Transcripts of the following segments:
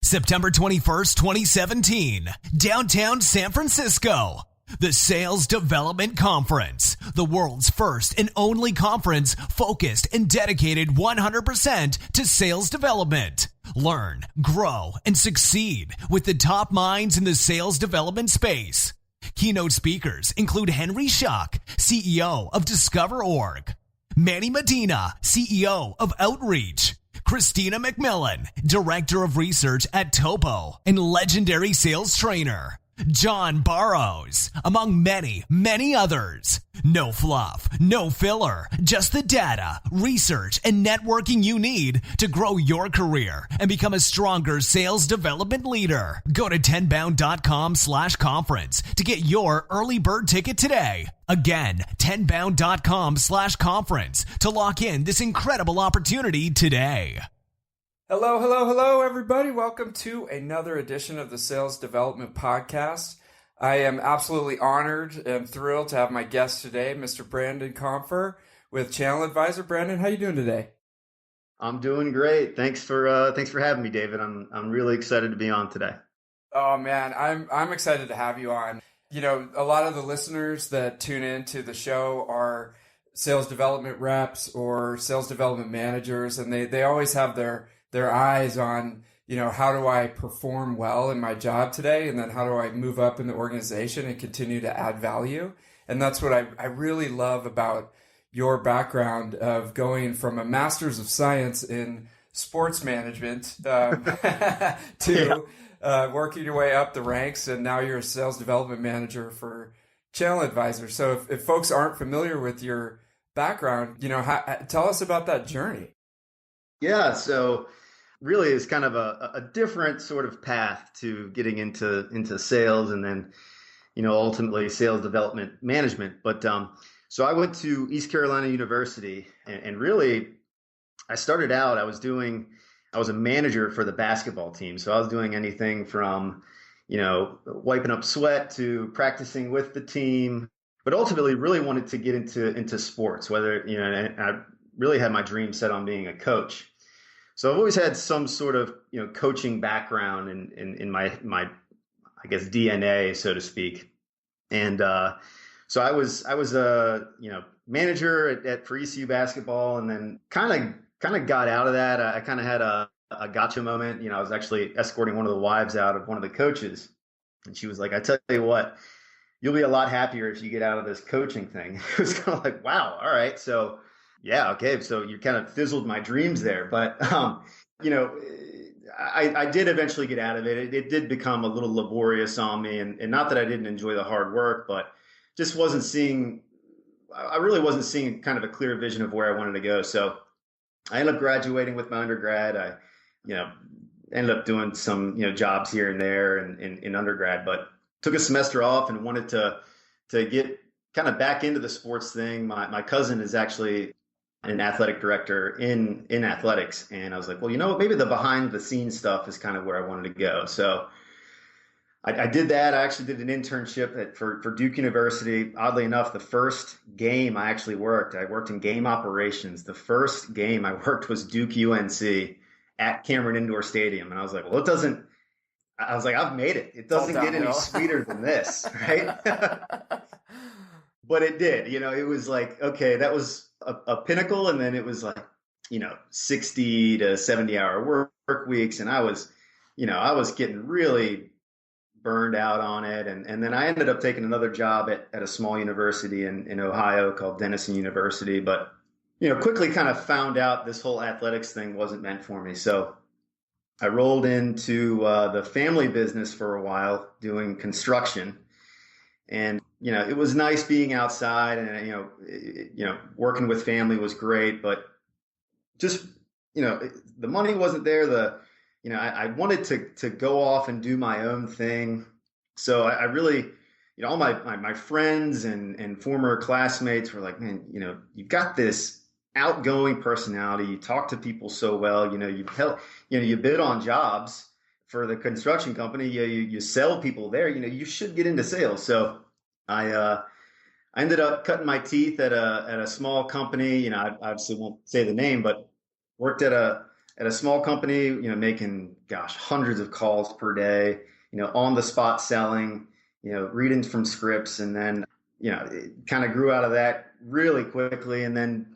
September 21st, 2017, downtown San Francisco. The Sales Development Conference, the world's first and only conference focused and dedicated 100% to sales development. Learn, grow, and succeed with the top minds in the sales development space. Keynote speakers include Henry Schuck, CEO of Discover.org, Manny Medina, CEO of Outreach, Christina McMillan, Director of Research at Topo and legendary sales trainer, John Barrows, among many, many others. No fluff, no filler, just the data, research, and networking you need to grow your career and become a stronger sales development leader. Go to 10bound.com/conference to get your early bird ticket today. Again, 10bound.com/conference to lock in this incredible opportunity today. Hello, everybody. Welcome to another edition of the Sales Development Podcast. I am absolutely honored and thrilled to have my guest today, Mr. Brandon Compher with ChannelAdvisor. Brandon, how you doing today? I'm doing great. Thanks for having me, David. I'm really excited to be on today. Oh man, I'm excited to have you on. You know, a lot of the listeners that tune into the show are sales development reps or sales development managers, and they always have their eyes on, you know, how do I perform well in my job today? And then how do I move up in the organization and continue to add value? And that's what I really love about your background of going from a master's of science in sports management to working your way up the ranks. And now you're a sales development manager for ChannelAdvisor. So if folks aren't familiar with your background, you know, tell us about that journey. Yeah. So really it's kind of a different sort of path to getting into sales and then, you know, ultimately sales development management. But so I went to East Carolina University and really I started out, I was a manager for the basketball team. So I was doing anything from, you know, wiping up sweat to practicing with the team, but ultimately really wanted to get into sports, whether, you know, and I really had my dream set on being a coach. So I've always had some sort of, you know, coaching background in my I guess DNA, so to speak. And so I was a, you know, manager for ECU basketball, and then kind of got out of that. I kind of had a gotcha moment. You know, I was actually escorting one of the wives out of one of the coaches, and she was like, "I tell you what, you'll be a lot happier if you get out of this coaching thing." It was kind of like, wow, all right, so. Yeah. Okay. So you kind of fizzled my dreams there, but, you know, I did eventually get out of it. It did become a little laborious on me, and not that I didn't enjoy the hard work, but just I really wasn't seeing kind of a clear vision of where I wanted to go. So I ended up graduating with my undergrad. I, you know, ended up doing some, you know, jobs here and there in undergrad, but took a semester off and wanted to get kind of back into the sports thing. My cousin is actually an athletic director in athletics. And I was like, well, you know what, maybe the behind the scenes stuff is kind of where I wanted to go. So I did that. I actually did an internship for Duke University. Oddly enough, the first game I actually worked in game operations. The first game I worked was Duke UNC at Cameron Indoor Stadium. And I was like, well, I've made it. It doesn't get any sweeter than this, right? But it did. You know, it was like, okay, that was a pinnacle, and then it was like, you know, 60 to 70 hour work weeks, and I was getting really burned out on it, and then I ended up taking another job at a small university in Ohio called Denison University, but, you know, quickly kind of found out this whole athletics thing wasn't meant for me. So I rolled into the family business for a while doing construction, and you know, it was nice being outside, and you know, working with family was great, but just, you know, the money wasn't there. You know, I wanted to go off and do my own thing. So I really, you know, all my friends and former classmates were like, man, you know, you've got this outgoing personality. You talk to people so well. You know, you bid on jobs for the construction company. You sell people there. You know, you should get into sales. So I ended up cutting my teeth at a small company. You know, I obviously won't say the name, but worked at a small company, you know, making hundreds of calls per day, on the spot selling, reading from scripts. And then, it kind of grew out of that really quickly, and then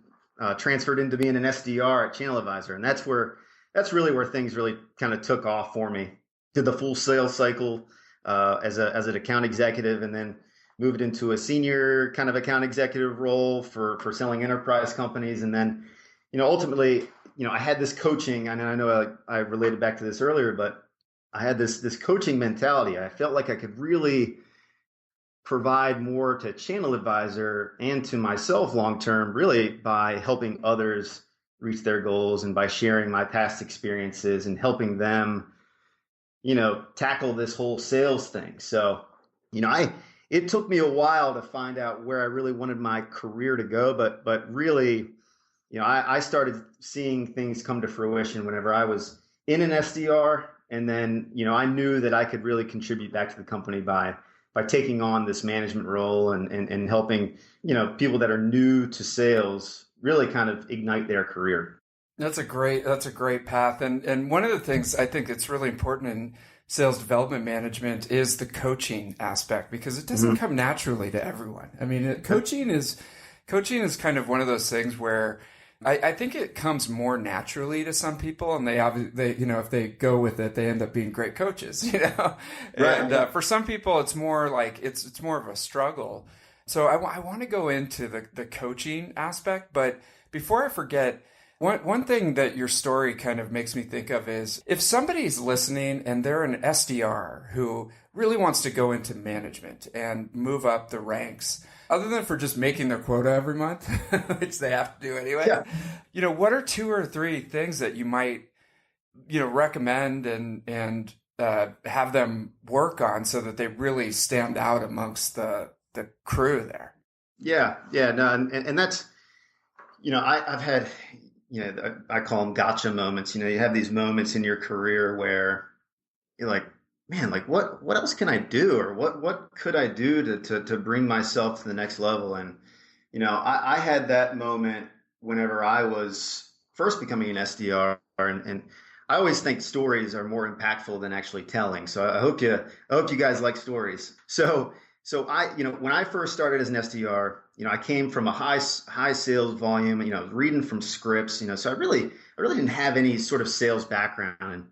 transferred into being an SDR at ChannelAdvisor. And that's really where things really kind of took off for me. Did the full sales cycle as an account executive, and then moved into a senior kind of account executive role for selling enterprise companies. And then, ultimately, I had this coaching, and I know I related back to this earlier, but I had this coaching mentality. I felt like I could really provide more to ChannelAdvisor and to myself long-term, really by helping others reach their goals and by sharing my past experiences and helping them, tackle this whole sales thing. So, it took me a while to find out where I really wanted my career to go, but really, I started seeing things come to fruition whenever I was in an SDR. And then, I knew that I could really contribute back to the company by taking on this management role and helping, people that are new to sales really kind of ignite their career. That's a great path. And one of the things I think that's really important in sales development management is the coaching aspect, because it doesn't come naturally to everyone. I mean, coaching is kind of one of those things where I think it comes more naturally to some people, and they if they go with it, they end up being great coaches, Right. And for some people, it's more like it's more of a struggle. So I want to go into the coaching aspect, but before I forget, one thing that your story kind of makes me think of is if somebody's listening and they're an SDR who really wants to go into management and move up the ranks, other than for just making their quota every month, which they have to do anyway, what are 2 or 3 things that you might, recommend and have them work on so that they really stand out amongst the crew there? Yeah. No, and that's, I've had, I call them gotcha moments. You have these moments in your career where you're like, man, like what else can I do, or what could I do to bring myself to the next level? And I had that moment whenever I was first becoming an SDR, and I always think stories are more impactful than actually telling. So I hope you guys like stories. So I, when I first started as an SDR, I came from a high sales volume, reading from scripts, so I really didn't have any sort of sales background. And,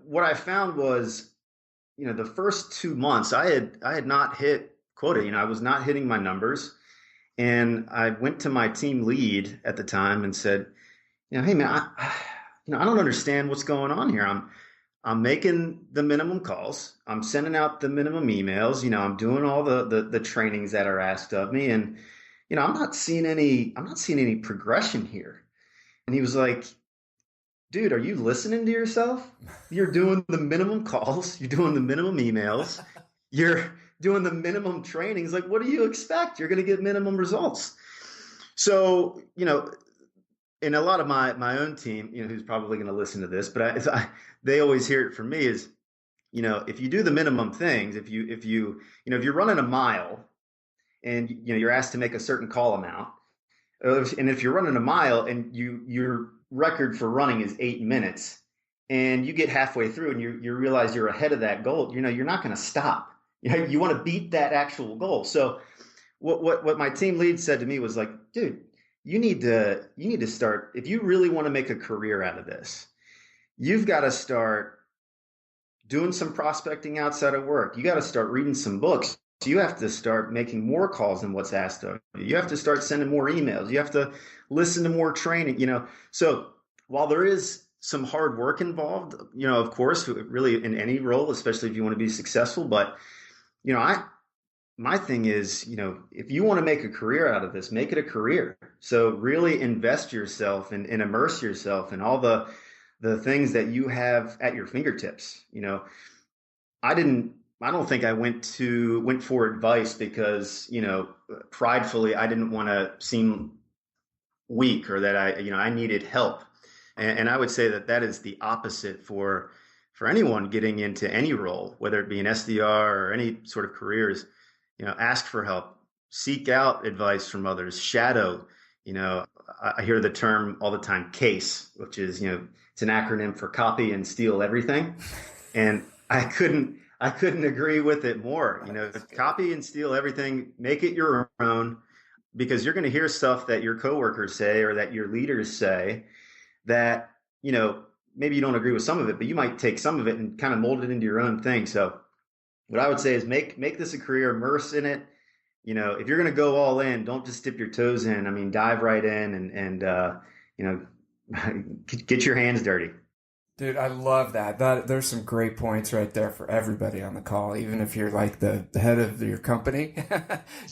what I found was, the first 2 months I had not hit quota, I was not hitting my numbers. And I went to my team lead at the time and said, hey man, I don't understand what's going on here. I'm making the minimum calls. I'm sending out the minimum emails. I'm doing all the trainings that are asked of me. And, I'm not seeing any progression here. And he was like, dude, are you listening to yourself? You're doing the minimum calls. You're doing the minimum emails. You're doing the minimum trainings. Like, what do you expect? You're going to get minimum results. So, in a lot of my own team, who's probably going to listen to this, but they always hear it from me is, if you do the minimum things, if you're running a mile and, you're asked to make a certain call amount, and if you're running a mile and your record for running is 8 minutes and you get halfway through and you realize you're ahead of that goal, you're not going to stop. You want to beat that actual goal. So what my team lead said to me was like, dude, you need to start, if you really want to make a career out of this, you've got to start doing some prospecting outside of work. You got to start reading some books. You have to start making more calls than what's asked of you. You have to start sending more emails. You have to listen to more training, So while there is some hard work involved, of course, really in any role, especially if you want to be successful, but, my thing is, if you want to make a career out of this, make it a career. So really invest yourself and immerse yourself in all the things that you have at your fingertips. I don't think I went for advice because, pridefully, I didn't want to seem weak or that I needed help. And I would say that is the opposite for anyone getting into any role, whether it be an SDR or any sort of careers. Ask for help, seek out advice from others, shadow. I hear the term all the time, case, which is, It's an acronym for copy and steal everything. And I couldn't agree with it more. Copy and steal everything, make it your own, because you're going to hear stuff that your coworkers say or that your leaders say that, maybe you don't agree with some of it, but you might take some of it and kind of mold it into your own thing. So what I would say is make this a career, immerse in it. If you're going to go all in, don't just dip your toes in. I mean, dive right in and get your hands dirty. Dude, I love that. There's some great points right there for everybody on the call, even if you're like the head of your company.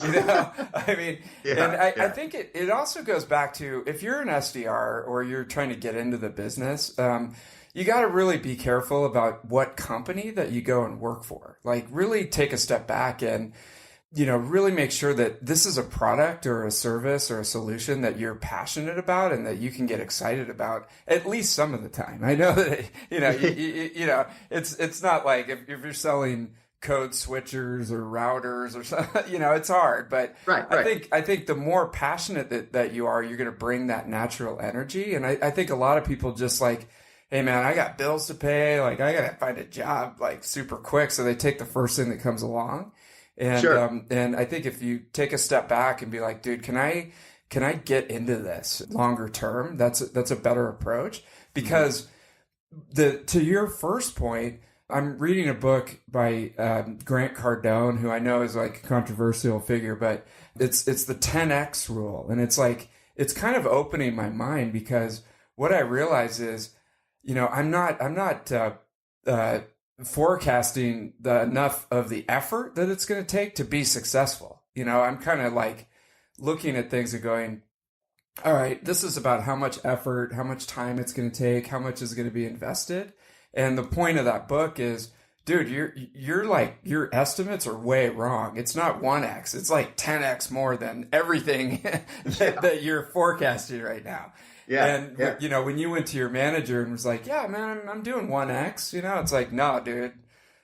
I mean, I think it also goes back to, if you're an SDR or you're trying to get into the business, you got to really be careful about what company that you go and work for. Like, really take a step back and really make sure that this is a product or a service or a solution that you're passionate about and that you can get excited about at least some of the time. I know that, it's not like if you're selling code switchers or routers or something, it's hard, but right. I think the more passionate that you are, you're going to bring that natural energy. And I think a lot of people just like, hey man, I got bills to pay. Like, I got to find a job like super quick. So they take the first thing that comes along. And, sure. And I think if you take a step back and be like, dude, can I get into this longer term? That's a better approach, because to your first point, I'm reading a book by Grant Cardone, who I know is like a controversial figure, but it's the 10X rule. And it's like, it's kind of opening my mind, because what I realize is, I'm not forecasting enough of the effort that it's going to take to be successful. I'm kind of like looking at things and going, all right, this is about how much effort, how much time it's going to take, how much is going to be invested. And the point of that book is, dude, you're like, your estimates are way wrong. It's not 1X. It's like 10X more than everything that you're forecasting right now. Yeah. And, when you went to your manager and was like, yeah, man, I'm doing 1X, it's like, no, dude,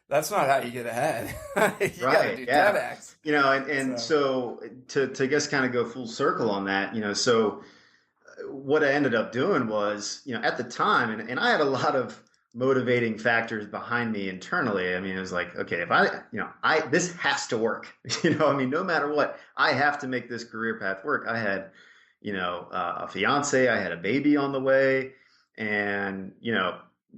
that's not how you get ahead. You got to do 10X. So to just kind of go full circle on that, so what I ended up doing was, at the time, and I had a lot of motivating factors behind me internally. I mean, it was like, okay, if this has to work, no matter what, I have to make this career path work. I had, a fiance, I had a baby on the way, and,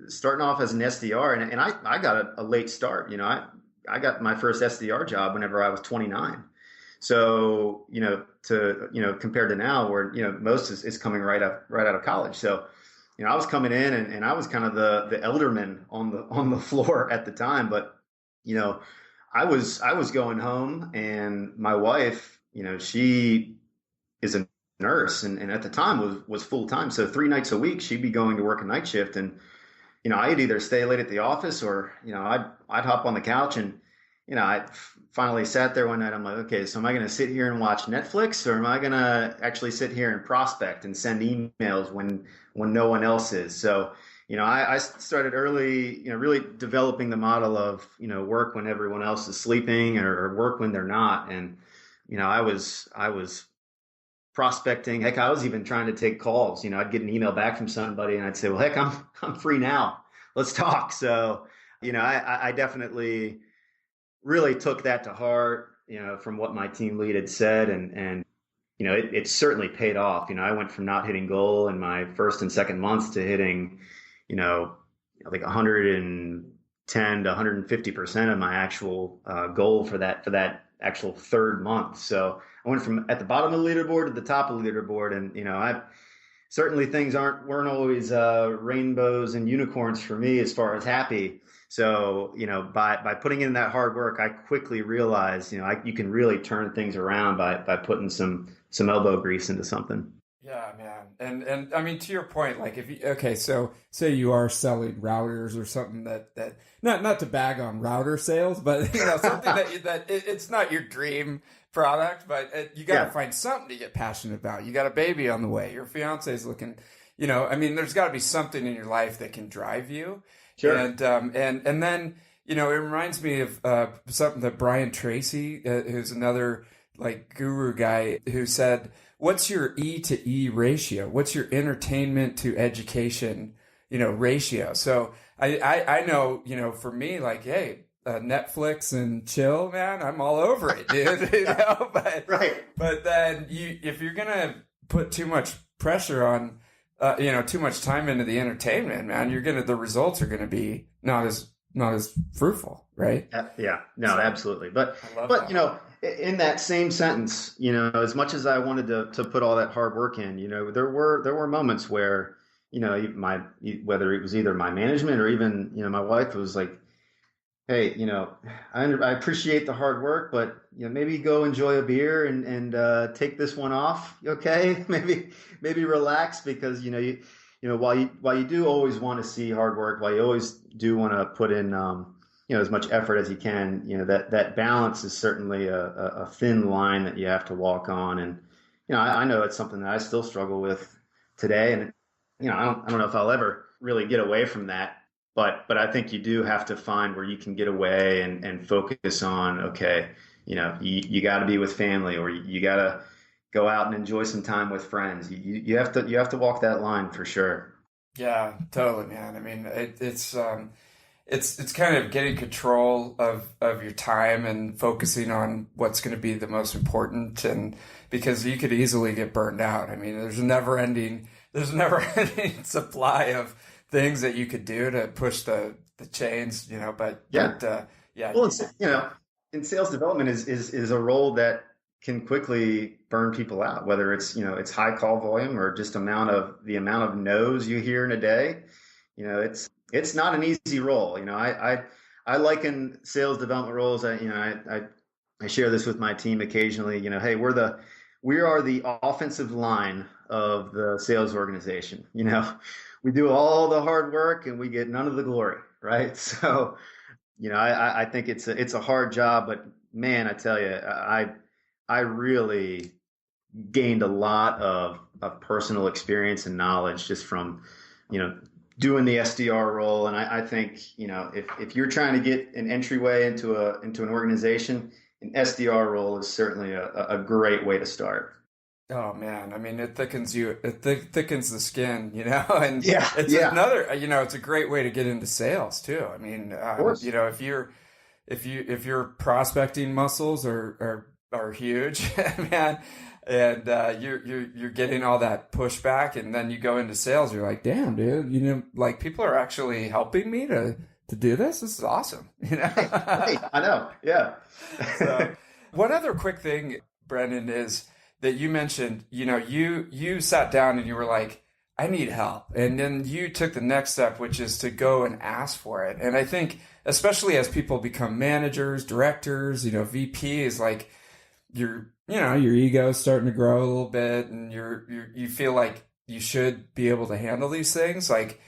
starting off as an SDR, and I got a late start. I got my first SDR job whenever I was 29. So, compared to now where, most is coming right out of college. So, I was coming in and I was kind of the elderman on the floor at the time, but, I was going home, and my wife, she is a nurse and at the time was full time. So 3 nights a week, she'd be going to work a night shift, and, I'd either stay late at the office or, I'd hop on the couch, and, I finally sat there one night. I'm like, okay, so am I going to sit here and watch Netflix, or am I going to actually sit here and prospect and send emails when no one else is? So, I started early, really developing the model of, work when everyone else is sleeping, or work when they're not. And, I was prospecting. Heck, I was even trying to take calls. I'd get an email back from somebody and I'd say, well, heck, I'm free now. Let's talk. So, I definitely really took that to heart, from what my team lead had said. And it certainly paid off. I went from not hitting goal in my first and second months to hitting, like 110 to 150% of my actual goal for that actual third month. So I went from at the bottom of the leaderboard to the top of the leaderboard. And, I certainly things weren't always rainbows and unicorns for me as far as happy. So, by putting in that hard work, I quickly realized, you can really turn things around by putting some elbow grease into something. Yeah, man. And I mean, to your point, like so say you are selling routers or something that not to bag on router sales, but something that it's not your dream product, but you got to find something to get passionate about. You got a baby on the way. Your fiance is looking, there's got to be something in your life that can drive you. Sure. And then, it reminds me of something that Brian Tracey, who's another like guru guy, who said, what's your E to E ratio? What's your entertainment to education ratio. So I know, for me, like, hey, Netflix and chill, man, I'm all over it, dude. But Right. But then if you're gonna put too much pressure on, too much time into the entertainment, man, the results are gonna be not as fruitful, right? Yeah, no, absolutely. But that. in that same sentence, as much as I wanted to put all that hard work in, there were moments where, whether it was either my management or even, my wife was like, hey, I appreciate the hard work, but maybe go enjoy a beer and take this one off, okay? Maybe relax, because while you do always want to see hard work, while you always do want to put in as much effort as you can, that balance is certainly a thin line that you have to walk on. And I know it's something that I still struggle with today, and I don't know if I'll ever really get away from that. But I think you do have to find where you can get away and focus on, okay, you got to be with family, or you got to go out and enjoy some time with friends. You have to walk that line for sure. Yeah, totally, man. I mean, it's kind of getting control of your time and focusing on what's going to be the most important, and because you could easily get burned out. I mean, there's a never ending supply of things that you could do to push the chains, yeah. Well, in sales development is a role that can quickly burn people out, whether it's high call volume or just the amount of no's you hear in a day. It's not an easy role. I liken sales development roles. I share this with my team occasionally. Hey, we are the offensive line of the sales organization. We do all the hard work and we get none of the glory, right? So, I think it's a hard job, but man, I tell you, I really gained a lot of personal experience and knowledge just from, doing the SDR role. And I think, if you're trying to get an entryway into an organization, an SDR role is certainly a great way to start. Oh man, I mean, it thickens the skin, and Yeah, it's yeah. another, it's a great way to get into sales too. I mean, Of course. if your prospecting muscles are huge, man, and you're getting all that pushback, and then you go into sales, you're like, damn, dude, like people are actually helping me to do this. This is awesome, Hey, I know, yeah. So, one other quick thing, Brandon, is that you mentioned, you sat down and you were like, I need help. And then you took the next step, which is to go and ask for it. And I think, especially as people become managers, directors, VPs, like your ego is starting to grow a little bit, and you feel like you should be able to handle these things. Like,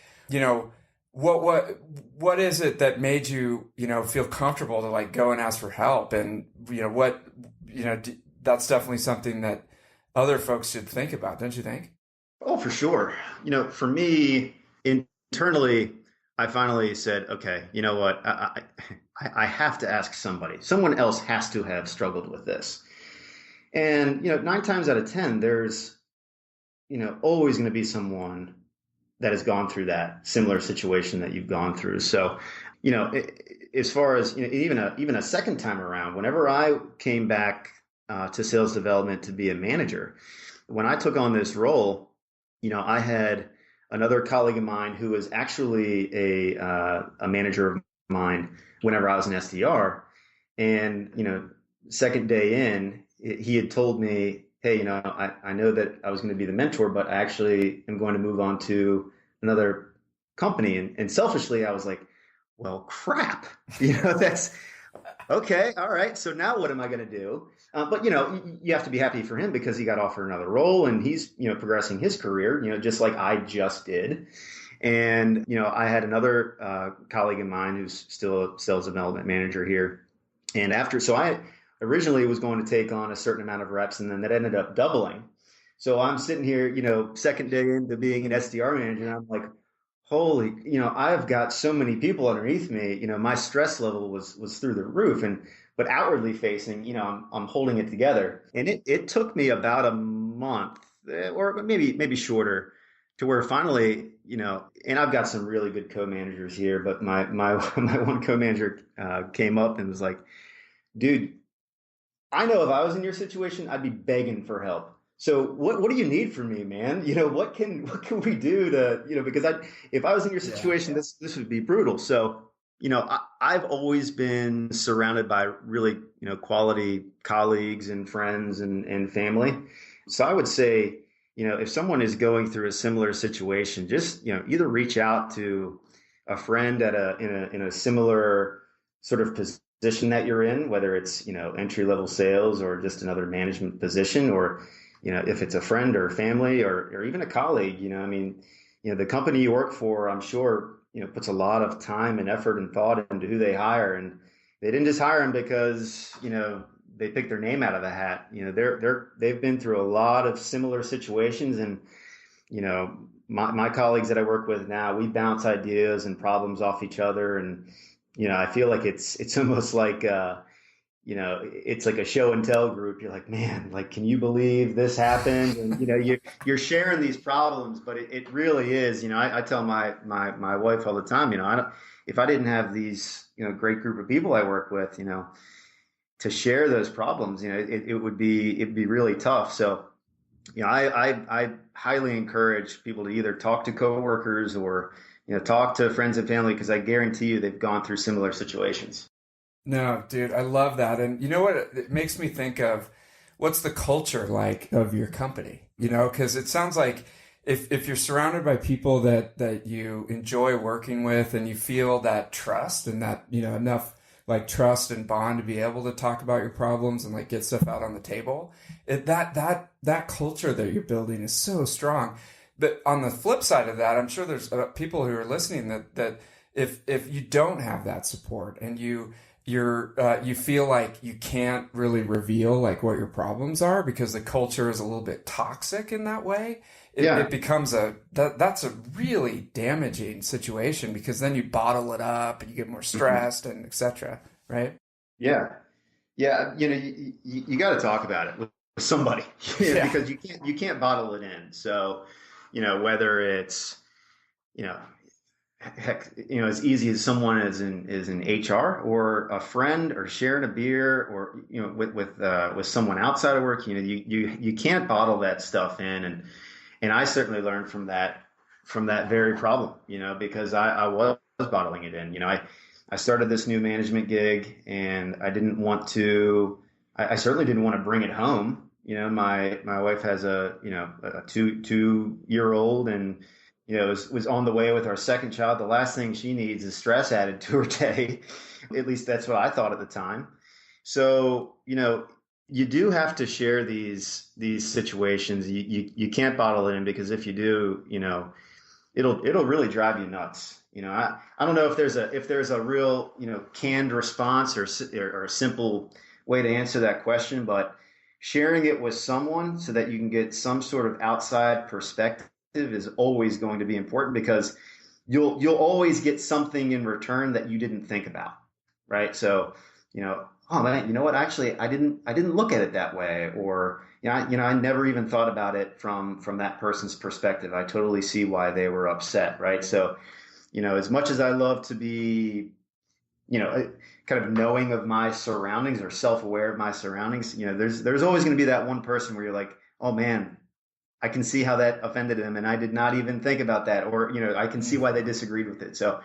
what is it that made you, feel comfortable to like go and ask for help? And, that's definitely something that other folks should think about, don't you think? Oh, for sure. For me, internally, I finally said, okay, you know what? I have to ask somebody. Someone else has to have struggled with this. And, 9 times out of 10, there's, always going to be someone that has gone through that similar situation that you've gone through. So, as far as, even a second time around, whenever I came back to sales development to be a manager, when I took on this role, I had another colleague of mine who was actually a manager of mine whenever I was an SDR. And, second day in, he had told me, hey, I know that I was going to be the mentor, but I actually am going to move on to another company. And selfishly, I was like, well, crap, that's okay. All right. So now what am I going to do? But, you have to be happy for him because he got offered another role and he's, progressing his career, just like I just did. And, I had another colleague of mine who's still a sales development manager here. And so I originally was going to take on a certain amount of reps, and then that ended up doubling. So I'm sitting here, second day into being an SDR manager, and I'm like, holy, I've got so many people underneath me, my stress level was through the roof. But outwardly facing, I'm holding it together. And it took me about a month or maybe shorter to where finally, and I've got some really good co-managers here, but my one co-manager came up and was like, dude, I know if I was in your situation, I'd be begging for help. So what do you need from me, man? What can we do to, because if I was in your situation, this would be brutal. So, I've always been surrounded by really, quality colleagues and friends and family. So I would say, if someone is going through a similar situation, just, either reach out to a friend in a similar sort of position that you're in, whether it's, entry level sales or just another management position, or, if it's a friend or family or even a colleague, the company you work for, I'm sure, puts a lot of time and effort and thought into who they hire, and they didn't just hire them because, they picked their name out of a hat. They've been through a lot of similar situations, and, my colleagues that I work with now, we bounce ideas and problems off each other. And, I feel like it's almost like, it's like a show and tell group. You're like, man, like, can you believe this happened? And, you're sharing these problems, but it really is, I tell my wife all the time, if I didn't have these, great group of people I work with, to share those problems, it'd be really tough. So, I highly encourage people to either talk to coworkers or, talk to friends and family, because I guarantee you they've gone through similar situations. No, dude, I love that. And you know what? It makes me think of, what's the culture like of your company? Because it sounds like if you're surrounded by people that you enjoy working with, and you feel that trust and that, enough like trust and bond to be able to talk about your problems and like get stuff out on the table, that culture that you're building is so strong. But on the flip side of that, I'm sure there's people who are listening that if you don't have that support, and you feel like you can't really reveal like what your problems are because the culture is a little bit toxic in that way, it becomes that's a really damaging situation, because then you bottle it up and you get more stressed and etc. Right? Yeah. You got to talk about it with somebody, because you can't bottle it in. So, whether it's, heck, as easy as someone is in HR, or a friend, or sharing a beer, or, with someone outside of work, you can't bottle that stuff in. And I certainly learned from that very problem, because I was bottling it in. I started this new management gig, and I certainly didn't want to bring it home. My wife has a 2-year-old, and, was on the way with our second child. The last thing she needs is stress added to her day. At least that's what I thought at the time. So, you do have to share these situations. You can't bottle it in, because if you do, it'll really drive you nuts. I don't know if there's a real, canned response or a simple way to answer that question, but sharing it with someone so that you can get some sort of outside perspective is always going to be important, because you'll always get something in return that you didn't think about, right? So, oh man, you know what? Actually, I didn't look at it that way, or I never even thought about it from that person's perspective. I totally see why they were upset, right? So, as much as I love to be, kind of knowing of my surroundings, or self-aware of my surroundings, there's always going to be that one person where you're like, oh man, I can see how that offended them, and I did not even think about that, or I can see why they disagreed with it. So,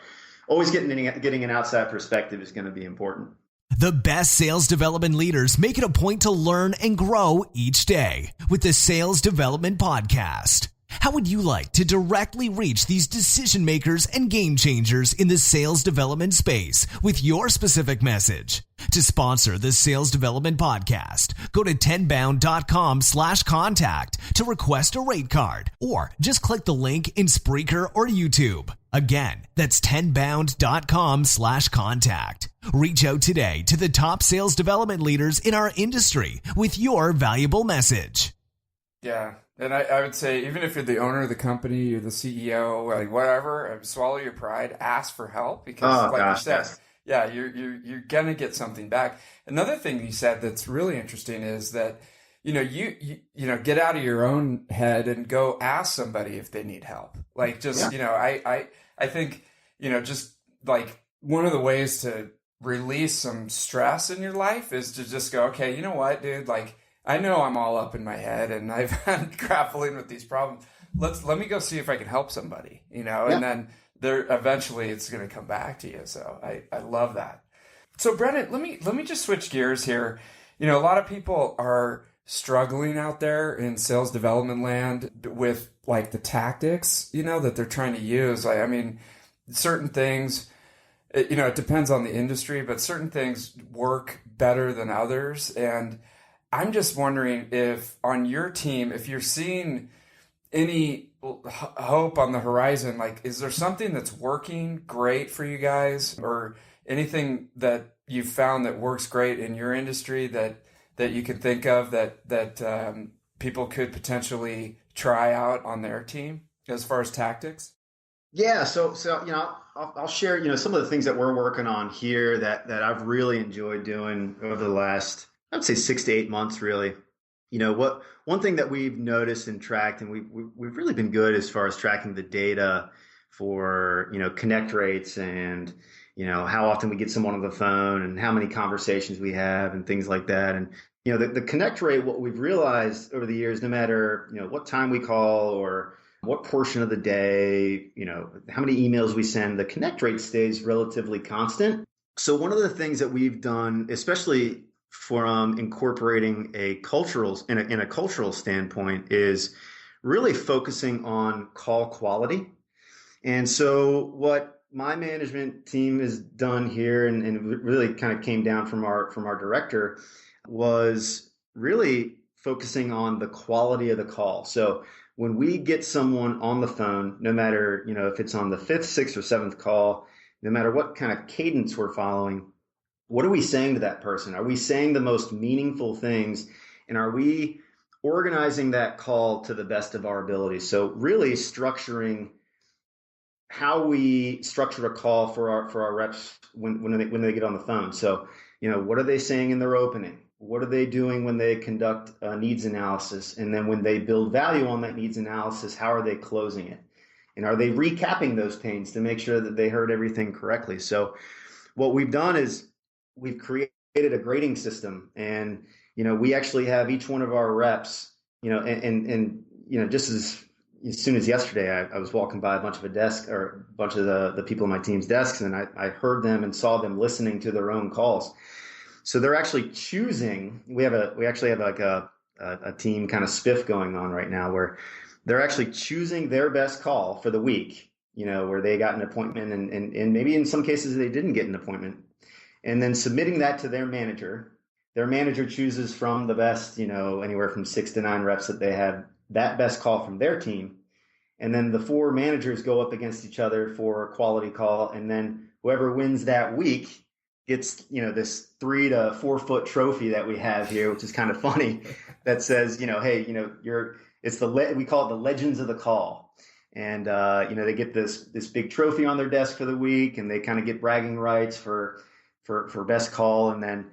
always getting an outside perspective is going to be important. The best sales development leaders make it a point to learn and grow each day with the Sales Development Podcast. How would you like to directly reach these decision makers and game changers in the sales development space with your specific message? To sponsor the Sales Development Podcast, go to 10bound.com/contact to request a rate card, or just click the link in Spreaker or YouTube. Again, that's 10bound.com/contact. Reach out today to the top sales development leaders in our industry with your valuable message. Yeah. And I would say, even if you're the owner of the company, you're the CEO, like whatever, swallow your pride, ask for help, because you said, you're going to get something back. Another thing you said that's really interesting is that, you know, get out of your own head and go ask somebody if they need help. Like, just, you know, I think, you know, just like one of the ways to release some stress in your life is to just go, okay, you know what, dude, like, I know I'm all up in my head and I've been grappling with these problems. Let me go see if I can help somebody, you know, and then there eventually it's going to come back to you. So I love that. So Brandon, let me just switch gears here. You know, a lot of people are struggling out there in sales development land with like the tactics, you know, that they're trying to use. Like, I mean, certain things, you know, it depends on the industry, but certain things work better than others. And I'm just wondering if on your team, if you're seeing any hope on the horizon, like, is there something that's working great for you guys, or anything that you've found that works great in your industry that you can think of that people could potentially try out on their team as far as tactics? Yeah, so you know, I'll share, you know, some of the things that we're working on here that I've really enjoyed doing over the last, I would say 6 to 8 months, really. You know, one thing that we've noticed and tracked, and we've really been good as far as tracking the data for, you know, connect rates and, you know, how often we get someone on the phone and how many conversations we have and things like that. And, you know, the connect rate, what we've realized over the years, no matter, you know, what time we call or what portion of the day, you know, how many emails we send, the connect rate stays relatively constant. So one of the things that we've done, especially from incorporating a cultural in a cultural standpoint, is really focusing on call quality. And so what my management team has done here, and really kind of came down from our director, was really focusing on the quality of the call. So when we get someone on the phone, no matter, you know, if it's on the fifth, sixth, or seventh call, no matter what kind of cadence we're following, what are we saying to that person? Are we saying the most meaningful things? And are we organizing that call to the best of our ability? So really structuring how we structure a call for our reps when they get on the phone. So, you know, what are they saying in their opening? What are they doing when they conduct a needs analysis? And then when they build value on that needs analysis, how are they closing it? And are they recapping those pains to make sure that they heard everything correctly? So what we've done is we've created a grading system, and, you know, we actually have each one of our reps, you know, and you know, just as soon as yesterday, I was walking by a bunch of the people on my team's desks, and I heard them and saw them listening to their own calls. So they're actually choosing. We actually have like a team kind of spiff going on right now where they're actually choosing their best call for the week. You know, where they got an appointment, and maybe in some cases they didn't get an appointment, and then submitting that to their manager. Their manager chooses from the best, you know, anywhere from 6 to 9 reps that they have that best call from their team. And then the 4 managers go up against each other for a quality call. And then whoever wins that week gets, you know, this 3 to 4 foot trophy that we have here, which is kind of funny, that says, you know, hey, you know, we call it the Legends of the Call. And, you know, they get this big trophy on their desk for the week, and they kind of get bragging rights for best call. And then,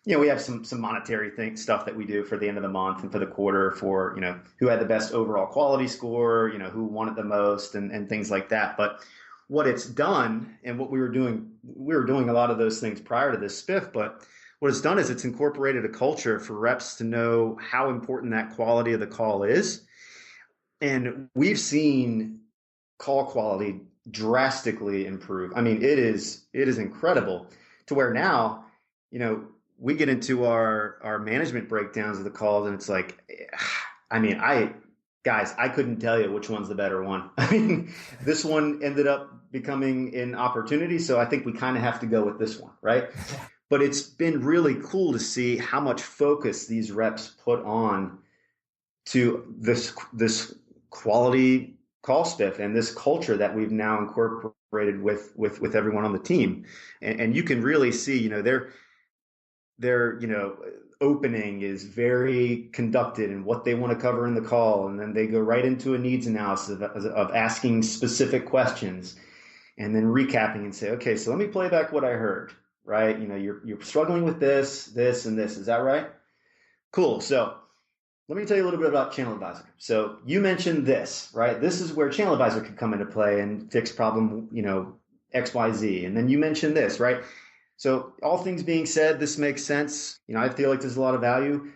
you know, we have some monetary stuff that we do for the end of the month and for the quarter for, you know, who had the best overall quality score, you know, who won it the most, and things like that. But what it's done, and what we were doing a lot of those things prior to this spiff, but what it's done is it's incorporated a culture for reps to know how important that quality of the call is. And we've seen call quality drastically improve. I mean, it is incredible, to where now, you know, we get into our management breakdowns of the calls, and it's like, I mean, I couldn't tell you which one's the better one. I mean, this one ended up becoming an opportunity, so I think we kind of have to go with this one, right? But it's been really cool to see how much focus these reps put on to this quality call spiff and this culture that we've now incorporated with everyone on the team. And you can really see, you know, their you know, opening is very conducted in what they want to cover in the call, and then they go right into a needs analysis of asking specific questions, and then recapping and say, okay, so let me play back what I heard, right? You know, you're struggling with this, and this, is that right? Cool. So Let me tell you a little bit about ChannelAdvisor. So you mentioned this, right? This is where ChannelAdvisor could come into play and fix problem, XYZ. And then you mentioned this, right? So all things being said, this makes sense. I feel like there's a lot of value.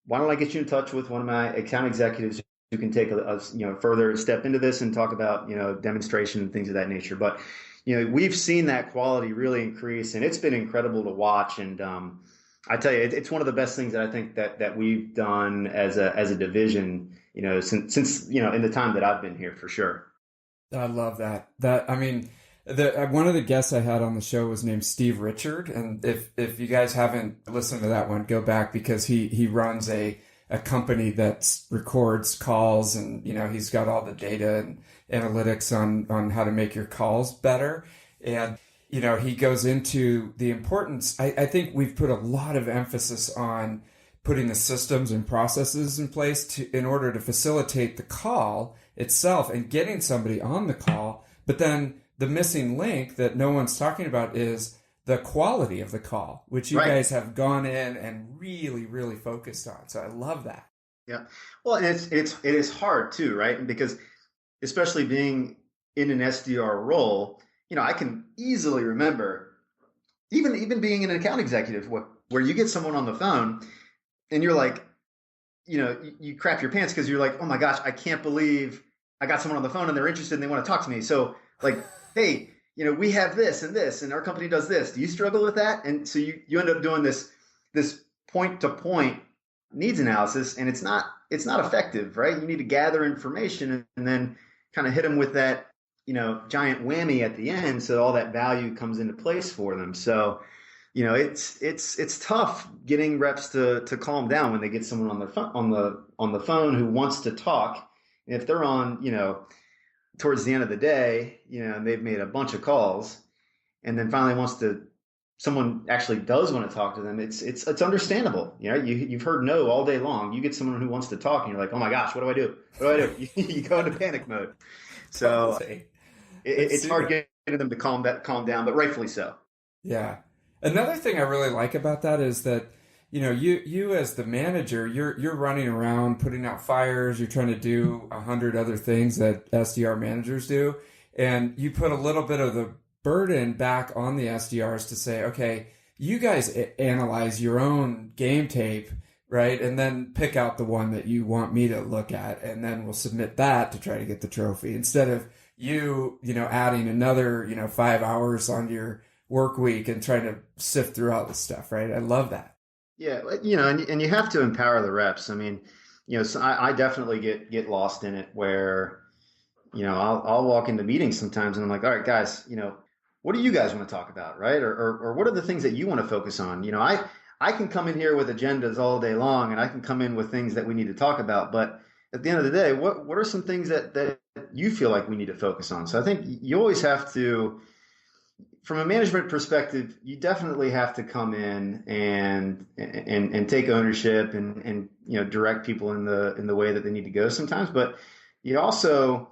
Why don't I get you in touch with one of my account executives who can take a further step into this and talk about, demonstration and things of that nature. But, we've seen that quality really increase, and it's been incredible to watch. And I tell you, it's one of the best things that I think that we've done as a division, since in the time that I've been here, for sure. I love that. One of the guests I had on the show was named Steve Richard, and if you guys haven't listened to that one, go back, because he runs a company that records calls, and he's got all the data and analytics on how to make your calls better. And he goes into the importance. I think we've put a lot of emphasis on putting the systems and processes in place in order to facilitate the call itself and getting somebody on the call. But then the missing link that no one's talking about is the quality of the call, which you guys have gone in and really, really focused on. So I love that. Yeah. Well, and it is hard too, right? Because especially being in an SDR role, I can easily remember even being an account executive where you get someone on the phone and you're like, you crap your pants because you're like, oh my gosh, I can't believe I got someone on the phone and they're interested and they want to talk to me. So like, hey, we have this and our company does this. Do you struggle with that? And so you end up doing this point to point needs analysis, and it's not effective, right? You need to gather information and then kind of hit them with that, giant whammy at the end, so all that value comes into place for them. So, it's tough getting reps to calm down when they get someone on the phone who wants to talk. And if they're on, towards the end of the day, and they've made a bunch of calls, and then finally someone actually does want to talk to them, it's understandable. You've heard no all day long. You get someone who wants to talk, and you're like, oh my gosh, what do I do? What do I do? You go into panic mode. So it's hard getting them to calm down, but rightfully so. Yeah. Another thing I really like about that is that, you as the manager, you're running around putting out fires. You're trying to do 100 other things that SDR managers do, and you put a little bit of the burden back on the SDRs to say, okay, you guys analyze your own game tape, right? And then pick out the one that you want me to look at, and then we'll submit that to try to get the trophy, instead of you adding another, 5 hours on your work week and trying to sift through all this stuff, right? I love that. Yeah, and you have to empower the reps. So I definitely get lost in it where, I'll walk into meetings sometimes and I'm like, all right, guys, what do you guys want to talk about, right? Or what are the things that you want to focus on? I can come in here with agendas all day long, and I can come in with things that we need to talk about. But at the end of the day, what are some things that you feel like we need to focus on? So I think you always have to, from a management perspective, you definitely have to come in and take ownership and direct people in the way that they need to go sometimes. But you also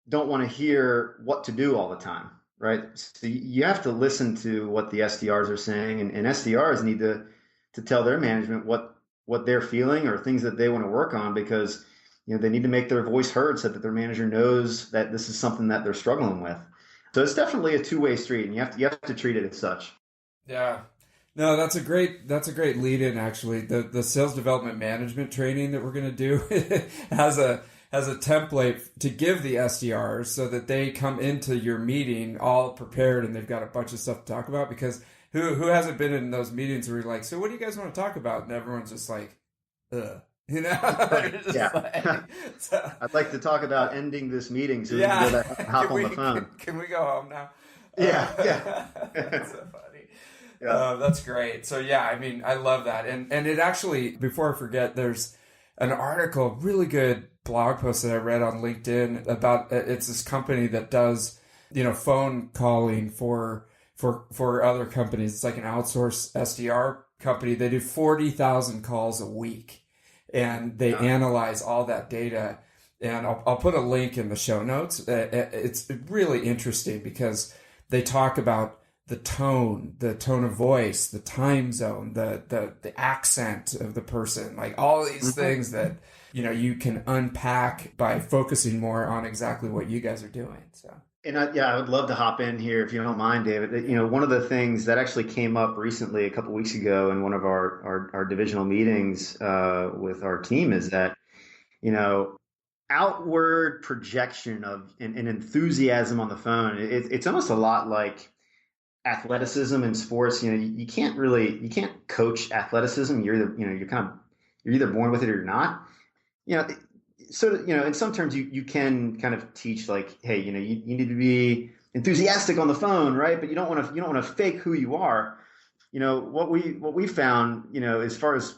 don't want to hear what to do all the time, right? So you have to listen to what the SDRs are saying, and SDRs need to tell their management what they're feeling or things that they want to work on, because they need to make their voice heard so that their manager knows that this is something that they're struggling with. So it's definitely a two-way street, and you have to treat it as such. Yeah. No, that's a great lead in, actually. The sales development management training that we're going to do has a template to give the SDRs so that they come into your meeting all prepared and they've got a bunch of stuff to talk about, because who hasn't been in those meetings where you're like, so what do you guys want to talk about? And everyone's just like, ugh. Yeah. So, I'd like to talk about ending this meeting so we can go back and hop on the phone. Can we go home now? Yeah. That's so funny. Yeah. That's great. So I love that. And it actually, before I forget, there's an article, really good blog post that I read on LinkedIn about, it's this company that does, phone calling for other companies. It's like an outsourced SDR company. They do 40,000 calls a week. And they analyze all that data, and I'll put a link in the show notes. It's really interesting because they talk about the tone of voice, the time zone, the accent of the person, like all these things that, you can unpack by focusing more on exactly what you guys are doing. So. And I would love to hop in here if you don't mind, David. One of the things that actually came up recently a couple weeks ago in one of our divisional meetings with our team is that, outward projection of an enthusiasm on the phone. It's almost a lot like athleticism in sports. You can't coach athleticism. You're either born with it or you're not. In some terms you can kind of teach like, hey, you need to be enthusiastic on the phone, right? But you don't want to fake who you are. What we found, as far as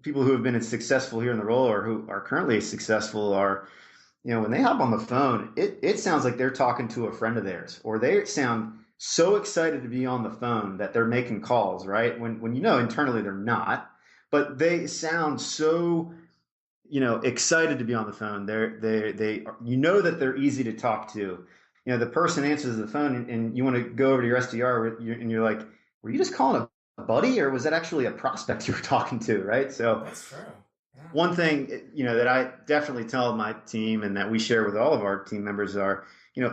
people who have been successful here in the role or who are currently successful are, when they hop on the phone, it sounds like they're talking to a friend of theirs, or they sound so excited to be on the phone that they're making calls, right? When internally they're not, but they sound so excited to be on the phone. They that they're easy to talk to. The person answers the phone and you want to go over to your SDR and you're like, were you just calling a buddy or was that actually a prospect you were talking to, right? So that's true. Yeah. One thing, that I definitely tell my team and that we share with all of our team members are,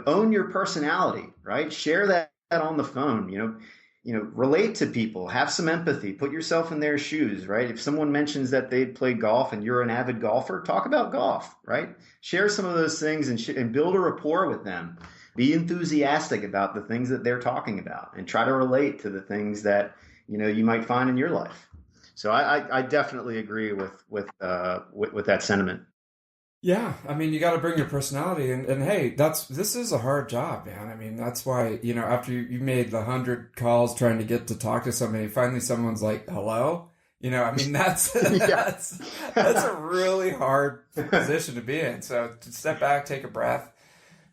own your personality, right? Share that on the phone, relate to people, have some empathy, put yourself in their shoes, right? If someone mentions that they play golf and you're an avid golfer, talk about golf, right? Share some of those things and build a rapport with them. Be enthusiastic about the things that they're talking about and try to relate to the things that, you might find in your life. So I definitely agree with that sentiment. Yeah, I mean, you got to bring your personality, and hey, this is a hard job, man. I mean, that's why after you made the 100 calls trying to get to talk to somebody, finally someone's like, "Hello," I mean, that's a really hard position to be in. So to step back, take a breath.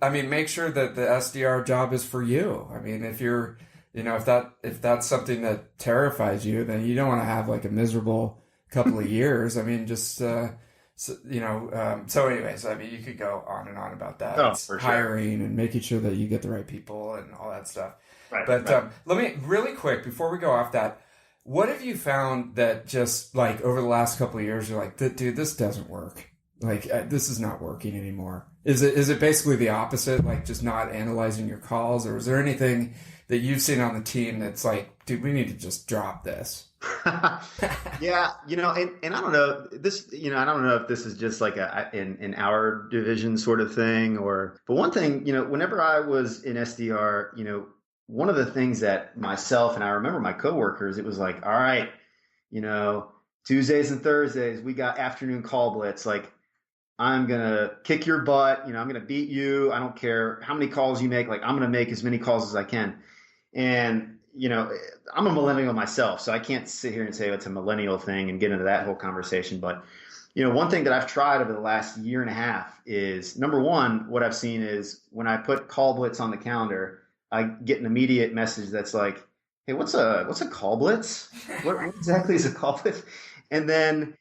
I mean, make sure that the SDR job is for you. I mean, if you're, if that's something that terrifies you, then you don't want to have like a miserable couple of years. I mean, just. So anyways, I mean, you could go on and on about that. Oh, for sure. Hiring and making sure that you get the right people and all that stuff. Right, but right. Let me really quick before we go off that, what have you found that just like over the last couple of years, you're like, dude, this doesn't work. Like this is not working anymore. Is it basically the opposite? Like just not analyzing your calls, or is there anything that you've seen on the team that's like, dude, we need to just drop this? Yeah, and I don't know this, I don't know if this is just like in our division sort of thing but one thing, whenever I was in SDR, one of the things that myself and I remember my coworkers, it was like, all right, Tuesdays and Thursdays, we got afternoon call blitz. Like, I'm going to kick your butt. I'm going to beat you. I don't care how many calls you make. Like, I'm going to make as many calls as I can. And I'm a millennial myself, so I can't sit here and say it's a millennial thing and get into that whole conversation. But, one thing that I've tried over the last year and a half is, number one, what I've seen is when I put call blitz on the calendar, I get an immediate message that's like, hey, what's a call blitz? What exactly is a call blitz? And then,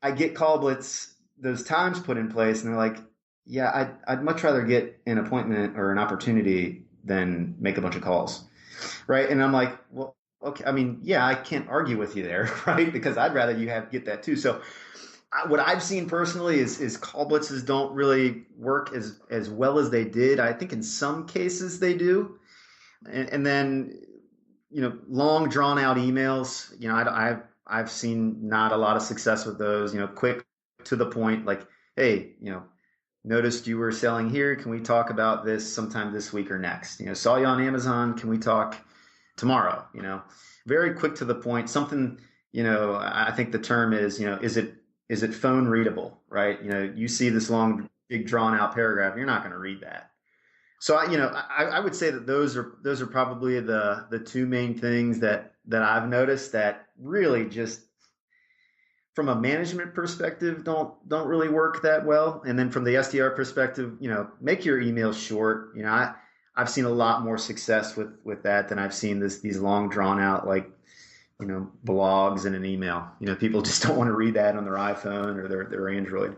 I get call blitz, those times put in place, and they're like, yeah, I'd much rather get an appointment or an opportunity than make a bunch of calls. Right. And I'm like, well, okay. I mean, yeah, I can't argue with you there, right? Because I'd rather you get that too. So what I've seen personally is call blitzes don't really work as well as they did. I think in some cases they do. And then, long drawn out emails, I've seen not a lot of success with those, quick to the point, like, hey, noticed you were selling here. Can we talk about this sometime this week or next? Saw you on Amazon. Can we talk tomorrow? Very quick to the point. Something, I think the term is, is it phone readable, right? You see this long, big drawn out paragraph, you're not going to read that. So I would say that those are probably the two main things that I've noticed that really just from a management perspective, don't really work that well. And then from the SDR perspective, make your emails short. I've seen a lot more success with that than I've seen these long drawn out, like, blogs in an email. People just don't want to read that on their iPhone or their Android.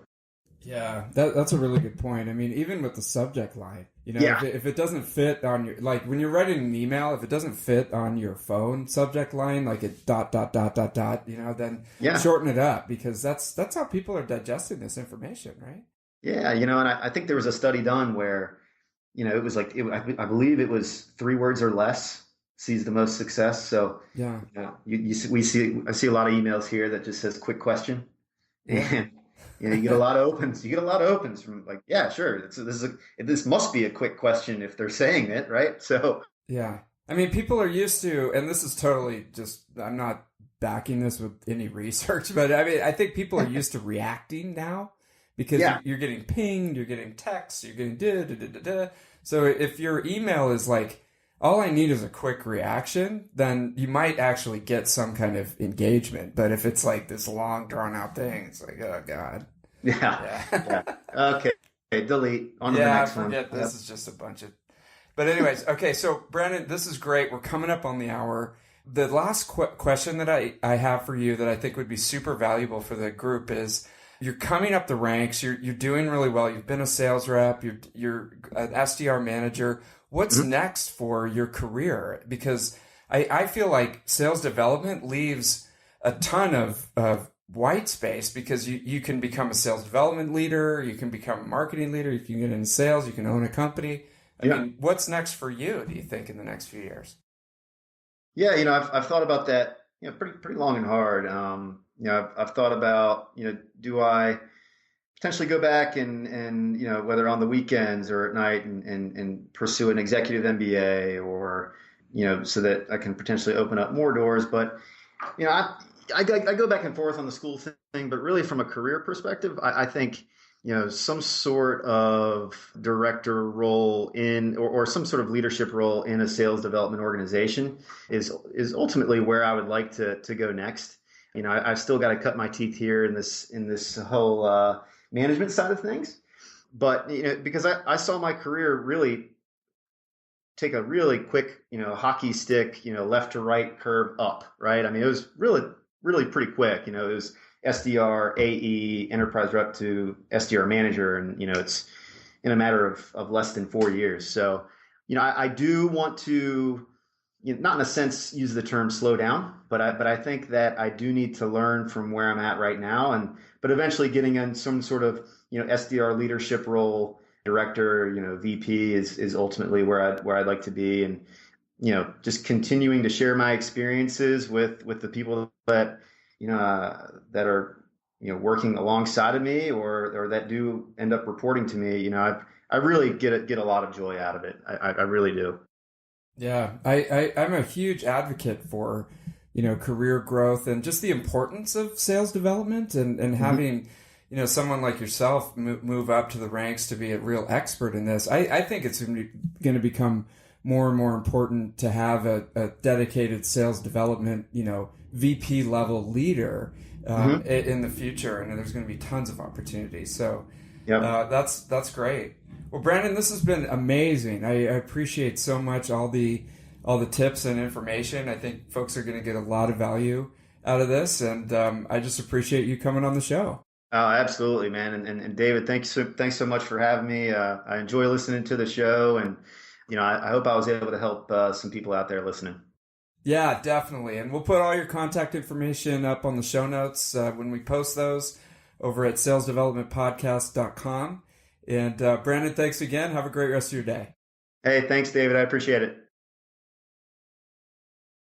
Yeah, that's a really good point. I mean, even with the subject line, Yeah. if it doesn't fit on your, like when you're writing an email, if it doesn't fit on your phone subject line, like it dot, dot, dot, dot, dot, then Yeah. shorten it up because that's how people are digesting this information, right? Yeah. And I think there was a study done where, it was like, I believe it was 3 words or less sees the most success. So, Yeah. I see a lot of emails here that just says quick question. Yeah. And you get a lot of opens. You get a lot of opens from like, yeah, sure. This must be a quick question if they're saying it, right? So Yeah. I mean, people are used to, and this is totally just, I'm not backing this with any research, but I mean, I think people are used to reacting now because Yeah. you're getting pinged, you're getting texts, you're getting da da da da da. So if your email is like, all I need is a quick reaction, then you might actually get some kind of engagement. But if it's like this long, drawn out thing, it's like, oh, God. yeah, yeah. Okay, delete on to the Yeah, next one. forget this is just a bunch of. But anyways, okay. So Brandon, this is great. We're coming up on the hour. The last question that I have for you that I think would be super valuable for the group is: you're coming up the ranks. You're doing really well. You've been a sales rep. You're an SDR manager. What's next for your career? Because I feel like sales development leaves a ton of white space because you can become a sales development leader, you can become a marketing leader, you can get into sales, you can own a company. I mean, what's next for you, do you think, in the next few years? Yeah, I've thought about that, pretty long and hard. I've thought about, do I potentially go back and whether on the weekends or at night and pursue an executive MBA or so that I can potentially open up more doors. But I go back and forth on the school thing, but really from a career perspective, I think some sort of director role in or some sort of leadership role in a sales development organization is ultimately where I would like to go next. I've still got to cut my teeth here in this whole management side of things. But because I saw my career really take a really quick, hockey stick, left to right curve up, right? I mean, it was really pretty quick. It was SDR, AE, enterprise rep to SDR manager, and it's in a matter of less than 4 years. So, I do want to, not in a sense use the term slow down, but I think that I do need to learn from where I'm at right now, but eventually getting in some sort of SDR leadership role, director, VP is ultimately where I'd like to be, and just continuing to share my experiences with the people that that are working alongside of me or that do end up reporting to me. I really get a lot of joy out of it. I really do. Yeah, I'm a huge advocate for, career growth and just the importance of sales development and having, someone like yourself move up to the ranks to be a real expert in this. I think it's going to become more and more important to have a dedicated sales development, VP level leader in the future, and there's going to be tons of opportunities. So that's great. Well, Brandon, this has been amazing. I appreciate so much all the tips and information. I think folks are going to get a lot of value out of this, and I just appreciate you coming on the show. Oh, absolutely, man. And David, thanks so much for having me. I enjoy listening to the show, and I hope I was able to help some people out there listening. Yeah, definitely. And we'll put all your contact information up on the show notes when we post those over at salesdevelopmentpodcast.com. And Brandon, thanks again. Have a great rest of your day. Hey, thanks, David. I appreciate it.